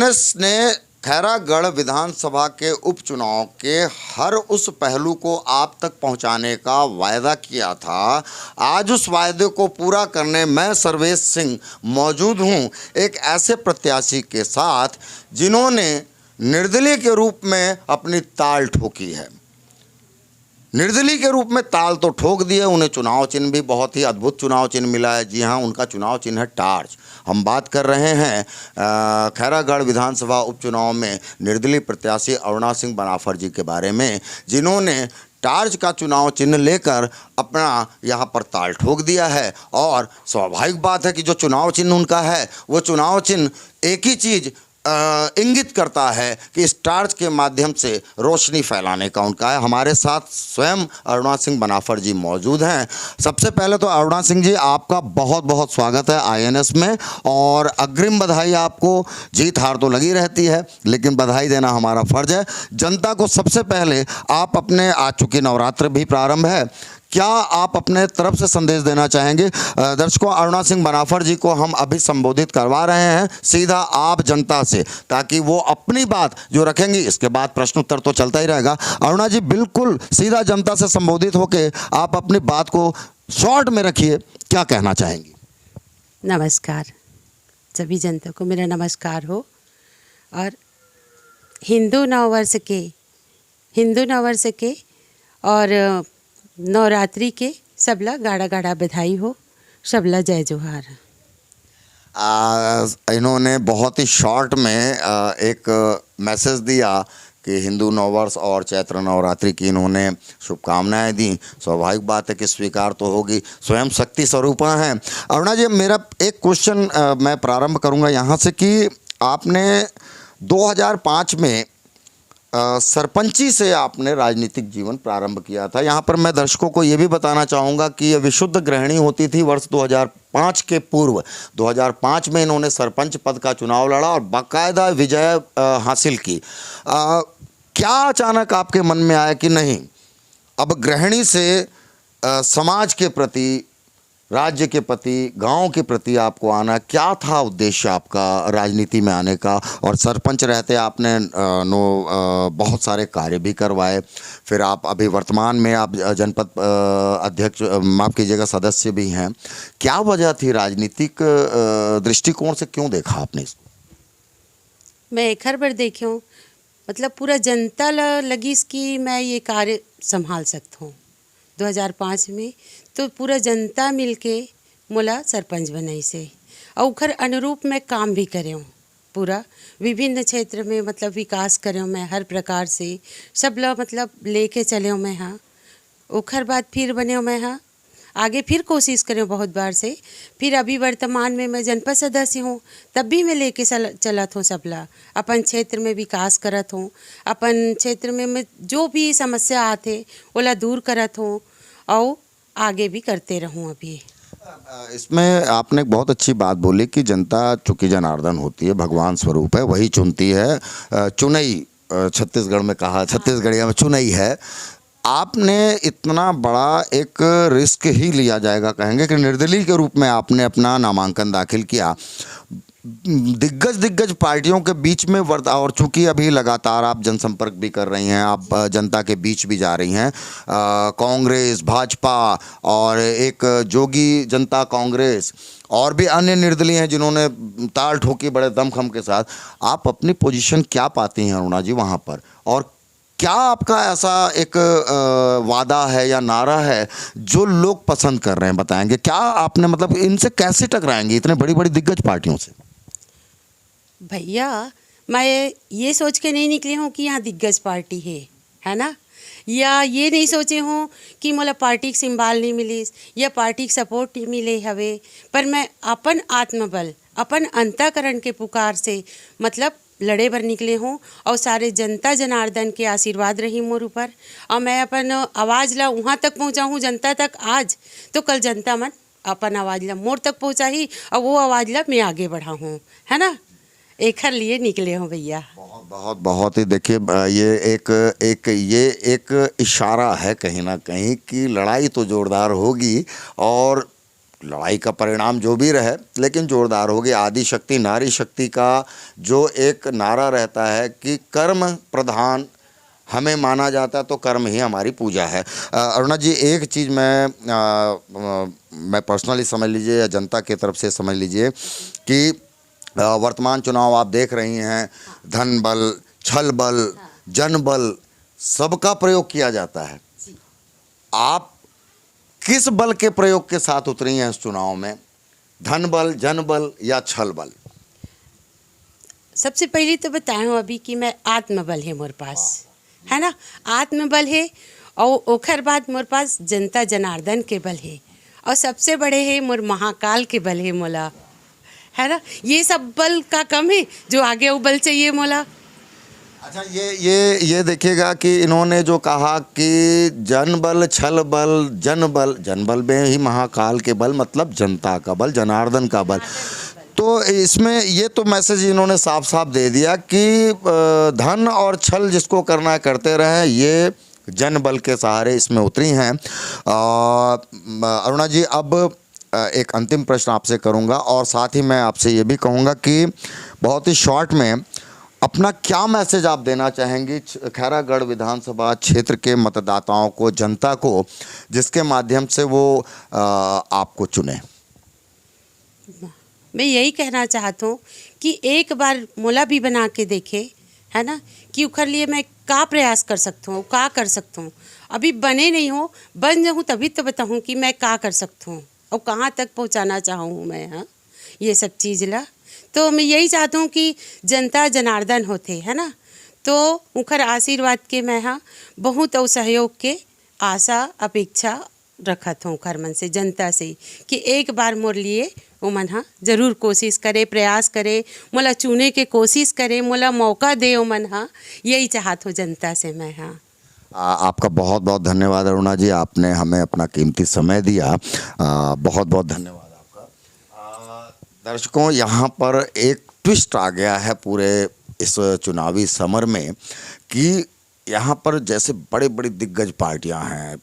INS ने खैरागढ़ विधानसभा के उपचुनाव के हर उस पहलू को आप तक पहुंचाने का वायदा किया था। आज उस वायदे को पूरा करने मैं सर्वेश सिंह मौजूद हूं, एक ऐसे प्रत्याशी के साथ जिन्होंने निर्दलीय के रूप में अपनी ताल ठोकी है। निर्दलीय के रूप में ताल तो ठोक दी है, उन्हें चुनाव चिन्ह भी बहुत ही अद्भुत चुनाव चिन्ह मिला है। जी हाँ, उनका चुनाव चिन्ह है टार्च। हम बात कर रहे हैं खैरागढ़ विधानसभा उपचुनाव में निर्दलीय प्रत्याशी अरुणा सिंह बनाफर जी के बारे में, जिन्होंने टार्च का चुनाव चिन्ह लेकर अपना यहाँ पर ताल ठोक दिया है। और स्वाभाविक बात है कि जो चुनाव चिन्ह उनका है वो चुनाव चिन्ह एक ही चीज़ इंगित करता है कि इस टार्च के माध्यम से रोशनी फैलाने का उनका है। हमारे साथ स्वयं अरुणा सिंह बनाफर जी मौजूद हैं। सबसे पहले तो अरुणा सिंह जी, आपका बहुत बहुत स्वागत है आईएनएस में, और अग्रिम बधाई आपको। जीत हार तो लगी रहती है, लेकिन बधाई देना हमारा फ़र्ज़ है। जनता को सबसे पहले आप अपने, आ चुकी नवरात्र भी प्रारंभ है, क्या आप अपने तरफ से संदेश देना चाहेंगे? दर्शकों, अरुणा सिंह बनाफर जी को हम अभी संबोधित करवा रहे हैं सीधा आप जनता से, ताकि वो अपनी बात जो रखेंगी, इसके बाद प्रश्न उत्तर तो चलता ही रहेगा। अरुणा जी, बिल्कुल सीधा जनता से संबोधित होके आप अपनी बात को शॉर्ट में रखिए, क्या कहना चाहेंगी? नमस्कार, सभी जनता को मेरा नमस्कार हो। और हिंदू नववर्ष के और नवरात्रि के सबला गाढ़ा गाढ़ा बधाई हो, सबला जय जोहार। इन्होंने बहुत ही शॉर्ट में एक मैसेज दिया कि हिंदू नववर्ष और चैत्र नवरात्रि की इन्होंने शुभकामनाएं दी। स्वाभाविक बात है कि स्वीकार तो होगी, स्वयं शक्ति स्वरूपा हैं। अरुणा जी, मेरा एक क्वेश्चन मैं प्रारंभ करूंगा यहाँ से कि आपने 2005 में सरपंची से आपने राजनीतिक जीवन प्रारंभ किया था। यहाँ पर मैं दर्शकों को ये भी बताना चाहूँगा कि ये विशुद्ध गृहिणी होती थी वर्ष 2005 के पूर्व। 2005 में इन्होंने सरपंच पद का चुनाव लड़ा और बाकायदा विजय हासिल की। क्या अचानक आपके मन में आया कि नहीं, अब गृहिणी से समाज के प्रति, राज्य के प्रति, गांव के प्रति आपको आना? क्या था उद्देश्य आपका राजनीति में आने का? और सरपंच रहते आपने बहुत सारे कार्य भी करवाए, फिर आप अभी वर्तमान में आप जनपद अध्यक्ष, माफ़ कीजिएगा, सदस्य भी हैं। क्या वजह थी? राजनीतिक दृष्टिकोण से क्यों देखा आपने इसको? मैं एक हर बार देखी हूँ, मतलब पूरा जनता लगी इसकी मैं ये कार्य संभाल सकता हूँ। 2005 में तो पूरा जनता मिलके मोला सरपंच बनाई से, और उखर अनुरूप मैं काम भी करे हूँ। पूरा विभिन्न क्षेत्र में मतलब विकास करे हूँ मैं, हर प्रकार से सब लोग मतलब लेके चले हूँ मैं। हाँ, उखर बाद फिर बने हूँ मैं। हाँ, आगे फिर कोशिश करें बहुत बार से। फिर अभी वर्तमान में मैं जनपद सदस्य हूँ, तब भी मैं लेके चलत हूँ सबला, अपन क्षेत्र में विकास करत हूँ। अपन क्षेत्र में मैं जो भी समस्या आते ओला दूर करत हूँ और आगे भी करते रहूँ। अभी इसमें आपने एक बहुत अच्छी बात बोली कि जनता चूँकि जनार्दन होती है, भगवान स्वरूप है, वही चुनती है। चुनई छत्तीसगढ़ में कहा, छत्तीसगढ़िया में चुनई है। आपने इतना बड़ा एक रिस्क ही लिया जाएगा कहेंगे कि निर्दलीय के रूप में आपने अपना नामांकन दाखिल किया। दिग्गज पार्टियों के बीच में और चूंकि अभी लगातार आप जनसंपर्क भी कर रही हैं, आप जनता के बीच भी जा रही हैं, कांग्रेस, भाजपा और एक जोगी जनता कांग्रेस और भी अन्य निर्दलीय हैं जिन्होंने ताल ठोकी बड़े दमखम के साथ। आप अपनी पोजीशन क्या पाती हैं अरुणा जी वहाँ पर? और क्या आपका ऐसा एक वादा है या नारा है जो लोग पसंद कर रहे हैं, बताएंगे? क्या आपने मतलब इनसे कैसे टकराएंगे, इतने बड़ी बड़ी दिग्गज पार्टियों से? भैया, मैं ये सोच के नहीं निकली हूँ कि यहाँ दिग्गज पार्टी है ना, या ये नहीं सोचे हूँ कि मोला पार्टी सिंबल नहीं मिली या पार्टी सपोर्ट नहीं मिले हवे, पर मैं अपन आत्मबल, अपन अंतःकरण के पुकार से मतलब लड़े बर निकले हूँ। और सारे जनता जनार्दन के आशीर्वाद रही मोर ऊपर, और मैं अपन आवाज़ ला वहाँ तक पहुँचाऊँ जनता तक। आज तो कल जनता मन अपन आवाज़ ला मोर तक पहुँचा ही, और वो आवाज़ ला मैं आगे बढ़ा हूँ, है ना। एक हर लिए निकले हो भैया। बहुत ही देखिए, ये एक इशारा है कहीं ना कहीं कि लड़ाई तो जोरदार होगी और लड़ाई का परिणाम जो भी रहे लेकिन जोरदार होगी। आदि शक्ति नारी शक्ति का जो एक नारा रहता है कि कर्म प्रधान हमें माना जाता है, तो कर्म ही हमारी पूजा है। अरुणा जी, एक चीज़ मैं पर्सनली समझ लीजिए या जनता की तरफ से समझ लीजिए कि वर्तमान चुनाव आप देख रही हैं, धन बल, छल बल, जन बल सबका प्रयोग किया जाता है। आप किस बल के प्रयोग के साथ उतरी हैं इस चुनाव में, धन बल, जन बल या छल बल? सबसे पहले तो बताऊँ अभी कि मैं आत्मबल है मोर पास, है ना, आत्मबल है। और ओखर बाद मोर पास जनता जनार्दन के बल है, और सबसे बड़े है मोर महाकाल के बल है मोला, है ना। ये सब बल का कम है, जो आगे वो बल चाहिए मोला। अच्छा, ये देखिएगा कि इन्होंने जो कहा कि जन बल, छल बल, जन बल में ही महाकाल के बल मतलब जनता का बल, जनार्दन का बल। तो इसमें ये तो मैसेज इन्होंने साफ साफ दे दिया कि धन और छल जिसको करना है करते रहें, ये जन बल के सहारे इसमें उतरी हैं। अरुणा जी, अब एक अंतिम प्रश्न आपसे करूंगा और साथ ही मैं आपसे ये भी कहूँगा कि बहुत ही शॉर्ट में अपना क्या मैसेज आप देना चाहेंगी खैरागढ़ विधानसभा क्षेत्र के मतदाताओं को, जनता को, जिसके माध्यम से वो आपको चुने? मैं यही कहना चाहता हूँ कि एक बार मोला भी बना के देखे, है ना, कि उखर लिए मैं का प्रयास कर सकता हूँ, का कर सकता हूँ। अभी बने नहीं हो, बन जाऊँ तभी तो बताऊँ कि मैं का कर सकता हूँ और कहाँ तक पहुँचाना चाहूँ मैं। हाँ, ये सब चीज़ ला तो मैं यही चाहता हूँ कि जनता जनार्दन होते, है ना, तो उखर आशीर्वाद के मैं हाँ बहुत और सहयोग के आशा अपेक्षा रखत हूँ उखर मन से, जनता से, कि एक बार मोर लिए उमन हाँ जरूर कोशिश करे, प्रयास करे, मोला चुने के कोशिश करे, मोला मौका दे उमन हाँ, यही चाहत हो जनता से मैं। हाँ, आपका बहुत बहुत धन्यवाद अरुणा जी, आपने हमें अपना कीमती समय दिया। बहुत बहुत धन्यवाद आपका। दर्शकों, यहाँ पर एक ट्विस्ट आ गया है पूरे इस चुनावी समर में कि यहाँ पर जैसे बड़े बड़ी दिग्गज पार्टियाँ हैं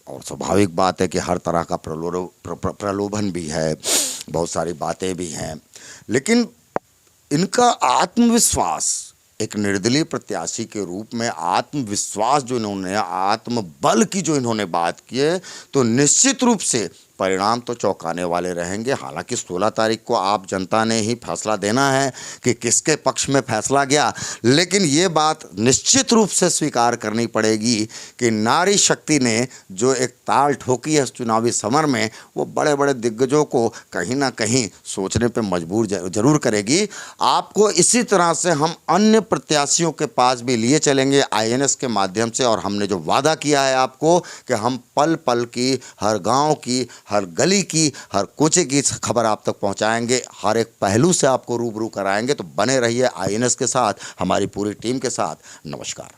और स्वाभाविक बात है कि हर तरह का प्रलोभन भी है, बहुत सारी बातें भी हैं, लेकिन इनका आत्मविश्वास, एक निर्दलीय प्रत्याशी के रूप में आत्मविश्वास जो इन्होंने, आत्मबल की जो इन्होंने बात की है, तो निश्चित रूप से परिणाम तो चौंकाने वाले रहेंगे। हालांकि 16 तारीख को आप जनता ने ही फैसला देना है कि किसके पक्ष में फैसला गया, लेकिन ये बात निश्चित रूप से स्वीकार करनी पड़ेगी कि नारी शक्ति ने जो एक ताल ठोकी है इस चुनावी समर में, वो बड़े बड़े दिग्गजों को कहीं ना कहीं सोचने पे मजबूर जरूर करेगी। आपको इसी तरह से हम अन्य प्रत्याशियों के पास भी लिए चलेंगे INS के माध्यम से, और हमने जो वादा किया है आपको कि हम पल पल की, हर गाँव की, हर गली की, हर कोचे की खबर आप तक पहुंचाएंगे, हर एक पहलू से आपको रूबरू कराएंगे। तो बने रहिए INS के साथ, हमारी पूरी टीम के साथ। नमस्कार।